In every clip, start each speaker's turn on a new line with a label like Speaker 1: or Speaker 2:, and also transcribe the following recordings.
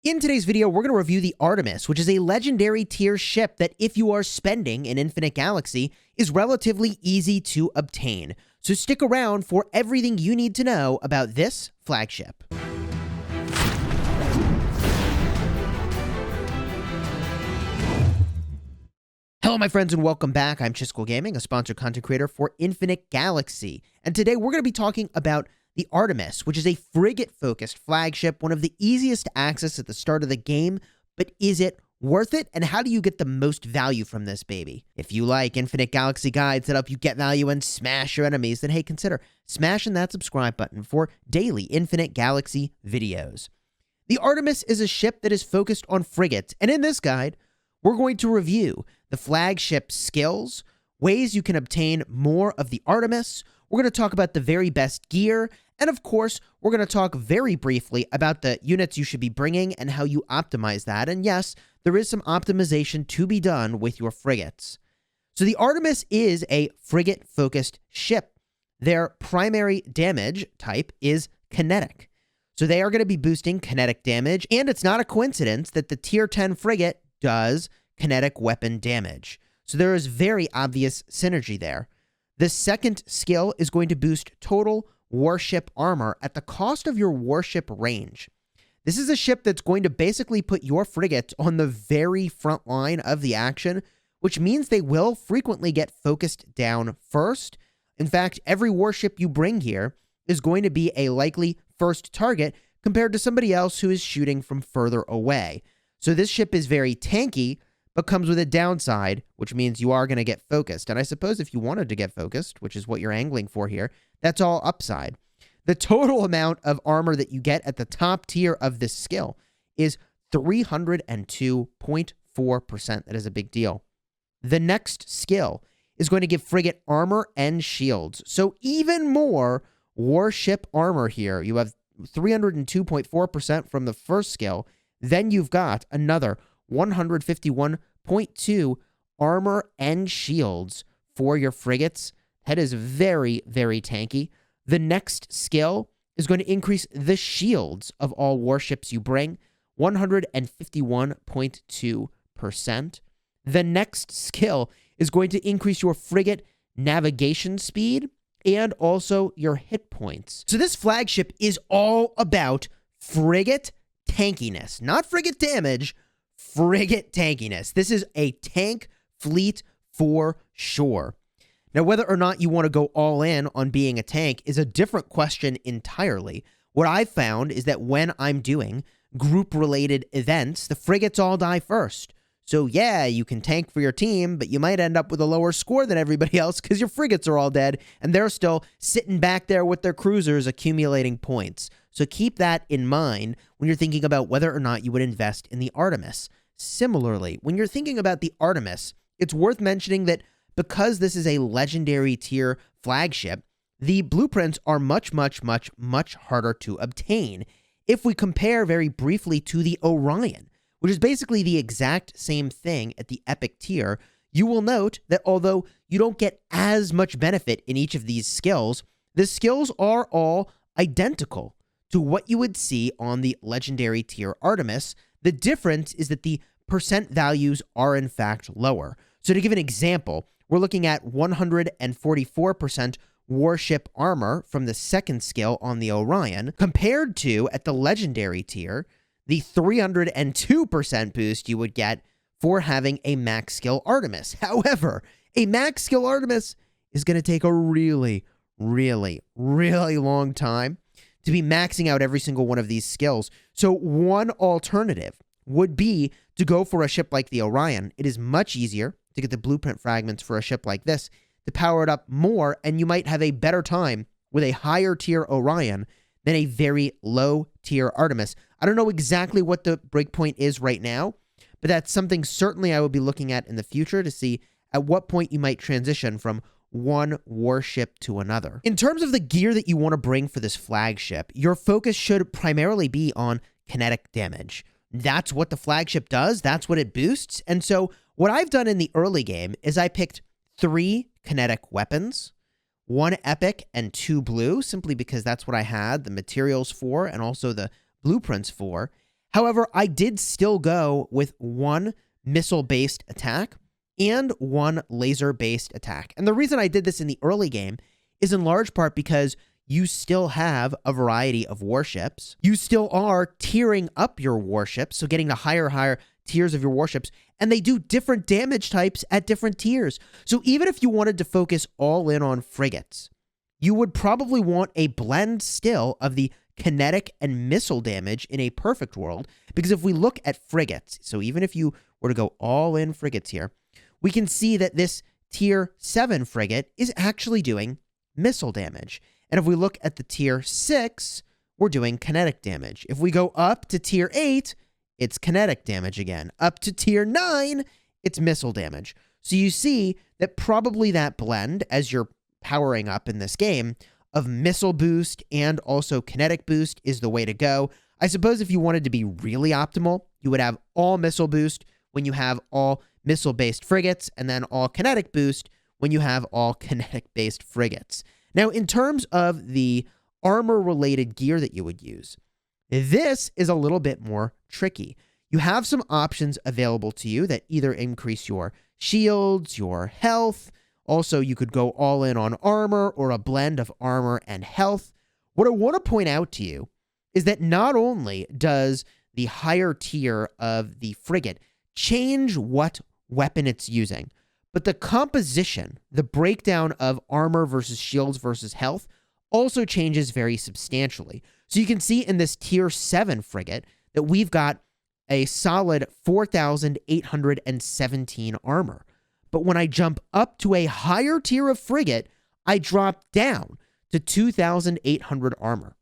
Speaker 1: In today's video, we're going to review the Artemis, which is a legendary tier ship that, if you are spending in Infinite Galaxy, is relatively easy to obtain. So stick around for everything you need to know about this flagship. Hello, my friends, and welcome back. I'm Chisgule Gaming, a sponsored content creator for Infinite Galaxy. And today we're going to be talking about the Artemis, which is a frigate-focused flagship, one of the easiest to access at the start of the game, but is it worth it? And how do you get the most value from this baby? If you like Infinite Galaxy guides that help you get value and smash your enemies, then hey, consider smashing that subscribe button for daily Infinite Galaxy videos. The Artemis is a ship that is focused on frigates, and in this guide, we're going to review the flagship skills, ways you can obtain more of the Artemis. We're going to talk about the very best gear, and of course, we're going to talk very briefly about the units you should be bringing and how you optimize that. And yes, there is some optimization to be done with your frigates. So the Artemis is a frigate-focused ship. Their primary damage type is kinetic. So they are going to be boosting kinetic damage, and it's not a coincidence that the tier 10 frigate does kinetic weapon damage. So there is very obvious synergy there. The second skill is going to boost total warship armor at the cost of your warship range. This is a ship that's going to basically put your frigates on the very front line of the action, which means they will frequently get focused down first. In fact, every warship you bring here is going to be a likely first target compared to somebody else who is shooting from further away. So this ship is very tanky, but comes with a downside, which means you are going to get focused. And I suppose if you wanted to get focused, which is what you're angling for here, that's all upside. The total amount of armor that you get at the top tier of this skill is 302.4%. That is a big deal. The next skill is going to give frigate armor and shields. So even more warship armor here. You have 302.4% from the first skill. Then you've got another 151.2 armor and shields for your frigates. That is very, very tanky. The next skill is going to increase the shields of all warships you bring, 151.2%. The next skill is going to increase your frigate navigation speed and also your hit points. So this flagship is all about frigate tankiness, not frigate damage, frigate tankiness. This is a tank fleet for sure. Now, whether or not you want to go all in on being a tank is a different question entirely. What I've found is that when I'm doing group-related events, the frigates all die first. So yeah, you can tank for your team, but you might end up with a lower score than everybody else because your frigates are all dead, and they're still sitting back there with their cruisers accumulating points. So keep that in mind when you're thinking about whether or not you would invest in the Artemis. Similarly, when you're thinking about the Artemis, it's worth mentioning that because this is a legendary tier flagship, the blueprints are much harder to obtain. If we compare very briefly to the Orion, which is basically the exact same thing at the epic tier, you will note that although you don't get as much benefit in each of these skills, the skills are all identical to what you would see on the legendary tier Artemis. The difference is that the percent values are in fact lower. So to give an example, we're looking at 144% warship armor from the second skill on the Orion, compared to, at the legendary tier, the 302% boost you would get for having a max skill Artemis. However, a max skill Artemis is going to take a really long time to be maxing out every single one of these skills. So one alternative would be to go for a ship like the Orion. It is much easier to get the blueprint fragments for a ship like this, to power it up more, and you might have a better time with a higher tier Orion than a very low tier Artemis. I don't know exactly what the breakpoint is right now, but that's something certainly I will be looking at in the future to see at what point you might transition from one warship to another. In terms of the gear that you want to bring for this flagship, your focus should primarily be on kinetic damage. That's what the flagship does. That's what it boosts. And so what I've done in the early game is I picked 3 kinetic weapons, 1 epic and 2 blue, simply because that's what I had the materials for and also the blueprints for. However, I did still go with one missile-based attack and one laser-based attack. And the reason I did this in the early game is in large part because you still have a variety of warships. You still are tiering up your warships, so getting to higher tiers of your warships, and they do different damage types at different tiers. So even if you wanted to focus all in on frigates, you would probably want a blend still of the kinetic and missile damage in a perfect world, because if we look at frigates, so even if you were to go all in frigates here, we can see that this tier 7 frigate is actually doing missile damage. And if we look at the tier 6, we're doing kinetic damage. If we go up to tier 8, it's kinetic damage again. Up to tier 9, it's missile damage. So you see that probably that blend, as you're powering up in this game, of missile boost and also kinetic boost is the way to go. I suppose if you wanted to be really optimal, you would have all missile boost when you have all missile-based frigates, and then all kinetic boost when you have all kinetic-based frigates. Now, in terms of the armor-related gear that you would use, this is a little bit more tricky. You have some options available to you that either increase your shields, your health. Also, you could go all in on armor or a blend of armor and health. What I want to point out to you is that not only does the higher tier of the frigate change what weapon it's using, but the composition, the breakdown of armor versus shields versus health also changes very substantially. So you can see in this tier 7 frigate that we've got a solid 4,817 armor. But when I jump up to a higher tier of frigate, I drop down to 2,800 armor.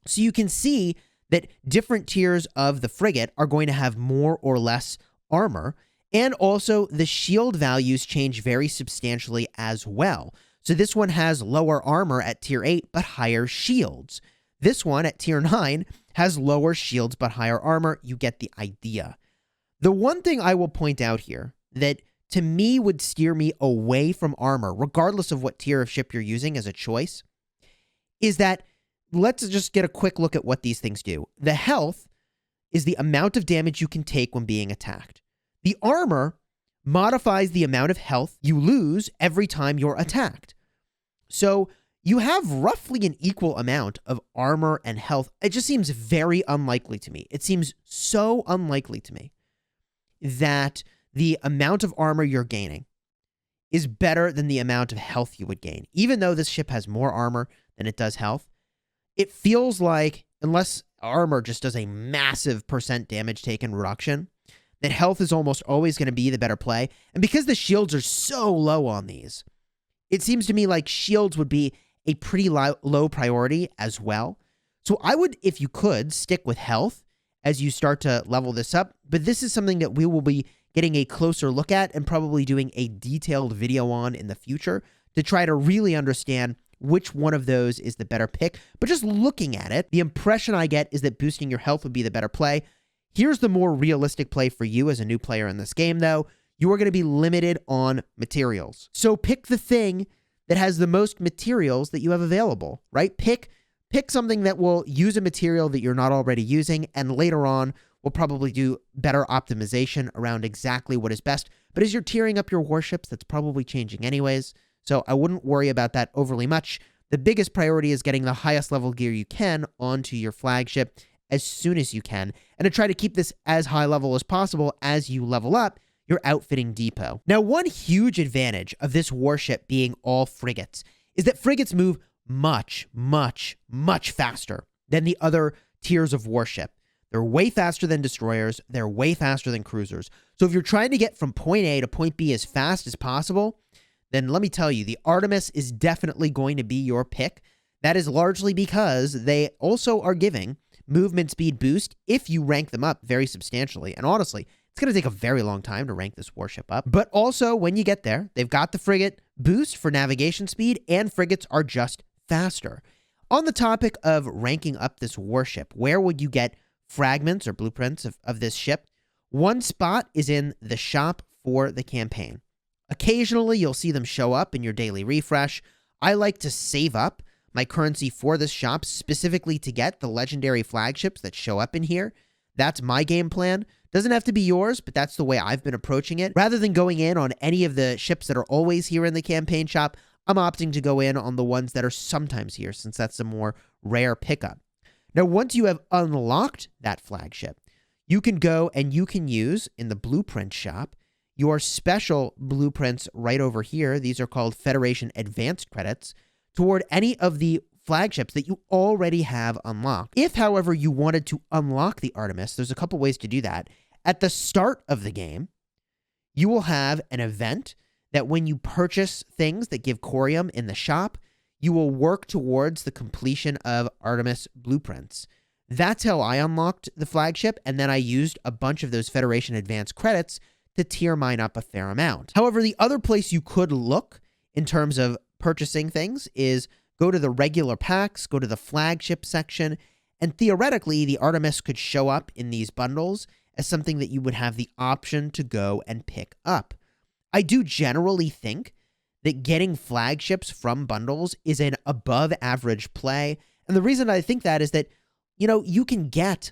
Speaker 1: So you can see that different tiers of the frigate are going to have more or less armor, and also the shield values change very substantially as well. So this one has lower armor at tier 8, but higher shields. This one at tier 9 has lower shields, but higher armor. You get the idea. The one thing I will point out here that to me would steer me away from armor, regardless of what tier of ship you're using as a choice, is that let's just get a quick look at what these things do. The health is the amount of damage you can take when being attacked. The armor modifies the amount of health you lose every time you're attacked. So you have roughly an equal amount of armor and health. It just seems very unlikely to me. It seems so unlikely to me that the amount of armor you're gaining is better than the amount of health you would gain. Even though this ship has more armor than it does health, it feels like, unless armor just does a massive percent damage taken reduction, that health is almost always going to be the better play. And because the shields are so low on these, it seems to me like shields would be a pretty low priority as well. So I would, if you could, stick with health as you start to level this up. But this is something that we will be getting a closer look at and probably doing a detailed video on in the future to try to really understand which one of those is the better pick. But just looking at it, the impression I get is that boosting your health would be the better play. Here's the more realistic play for you as a new player in this game, though. You are going to be limited on materials. So pick the thing that has the most materials that you have available, right? Pick something that will use a material that you're not already using, and later on, we'll probably do better optimization around exactly what is best. But as you're tiering up your warships, that's probably changing anyways, so I wouldn't worry about that overly much. The biggest priority is getting the highest level gear you can onto your flagship as soon as you can, and to try to keep this as high level as possible as you level up your outfitting depot. Now, one huge advantage of this warship being all frigates is that frigates move much, much, much faster than the other tiers of warship. They're way faster than destroyers. They're way faster than cruisers. So if you're trying to get from point A to point B as fast as possible, then let me tell you, the Artemis is definitely going to be your pick. That is largely because they also are giving movement speed boost if you rank them up very substantially. And honestly, it's going to take a very long time to rank this warship up. But also, when you get there, they've got the frigate boost for navigation speed, and frigates are just faster. On the topic of ranking up this warship, where would you get fragments or blueprints of this ship? One spot is in the shop for the campaign. Occasionally, you'll see them show up in your daily refresh. I like to save up my currency for this shop specifically to get the legendary flagships that show up in here. That's my game plan. Doesn't have to be yours, but that's the way I've been approaching it. Rather than going in on any of the ships that are always here in the campaign shop, I'm opting to go in on the ones that are sometimes here, since that's a more rare pickup. Now, once you have unlocked that flagship, you can go and you can use, in the blueprint shop, your special blueprints right over here. These are called Federation Advanced Credits, toward any of the flagships that you already have unlocked. If, however, you wanted to unlock the Artemis, there's a couple ways to do that. At the start of the game, you will have an event that when you purchase things that give corium in the shop, you will work towards the completion of Artemis blueprints. That's how I unlocked the flagship, and then I used a bunch of those Federation Advanced credits to tier mine up a fair amount. However, the other place you could look in terms of purchasing things is go to the regular packs, go to the flagship section, and theoretically, the Artemis could show up in these bundles as something that you would have the option to go and pick up. I do generally think that getting flagships from bundles is an above average play. And the reason I think that is that, you can get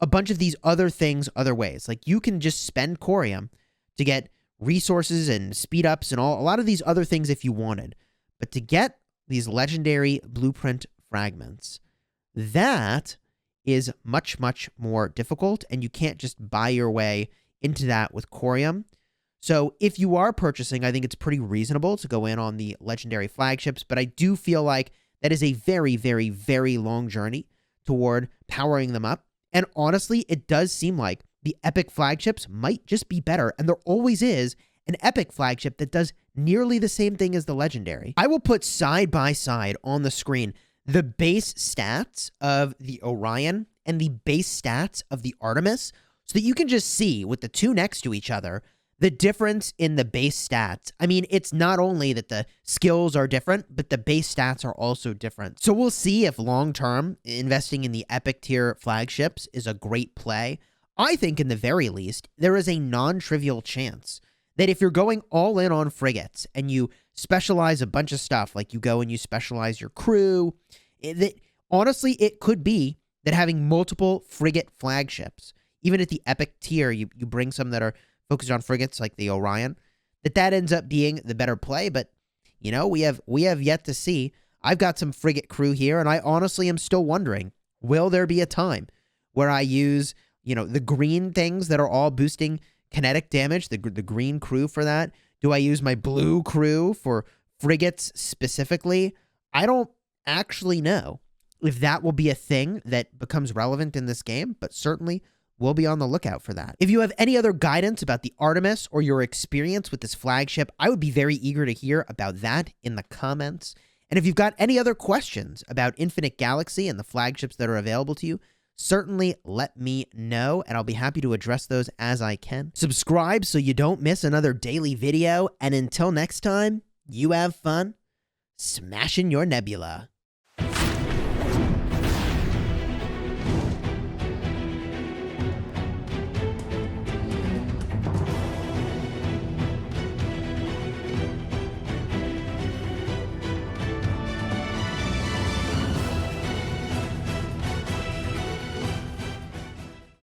Speaker 1: a bunch of these other things other ways. Like, you can just spend corium to get resources and speed ups and a lot of these other things if you wanted. But to get these legendary blueprint fragments, that is much, much more difficult, and you can't just buy your way into that with corium. So if you are purchasing, I think it's pretty reasonable to go in on the legendary flagships, but I do feel like that is a very, very, very long journey toward powering them up. And honestly, it does seem like the epic flagships might just be better, and there always is an epic flagship that does nearly the same thing as the legendary. I will put side by side on the screen the base stats of the Orion and the base stats of the Artemis, so that you can just see, with the two next to each other, the difference in the base stats. I mean, it's not only that the skills are different, but the base stats are also different. So we'll see if long-term investing in the epic tier flagships is a great play. I think, in the very least, there is a non-trivial chance that if you're going all in on frigates and you specialize a bunch of stuff, like you go and you specialize your crew, that honestly, it could be that having multiple frigate flagships, even at the epic tier, you bring some that are focused on frigates like the Orion, that ends up being the better play. But, we have yet to see. I've got some frigate crew here, and I honestly am still wondering, will there be a time where I use, the green things that are all boosting kinetic damage, the green crew for that? Do I use my blue crew for frigates specifically? I don't actually know if that will be a thing that becomes relevant in this game, but certainly we'll be on the lookout for that. If you have any other guidance about the Artemis or your experience with this flagship, I would be very eager to hear about that in the comments. And if you've got any other questions about Infinite Galaxy and the flagships that are available to you, certainly let me know, and I'll be happy to address those as I can. Subscribe so you don't miss another daily video, and until next time, you have fun smashing your nebula.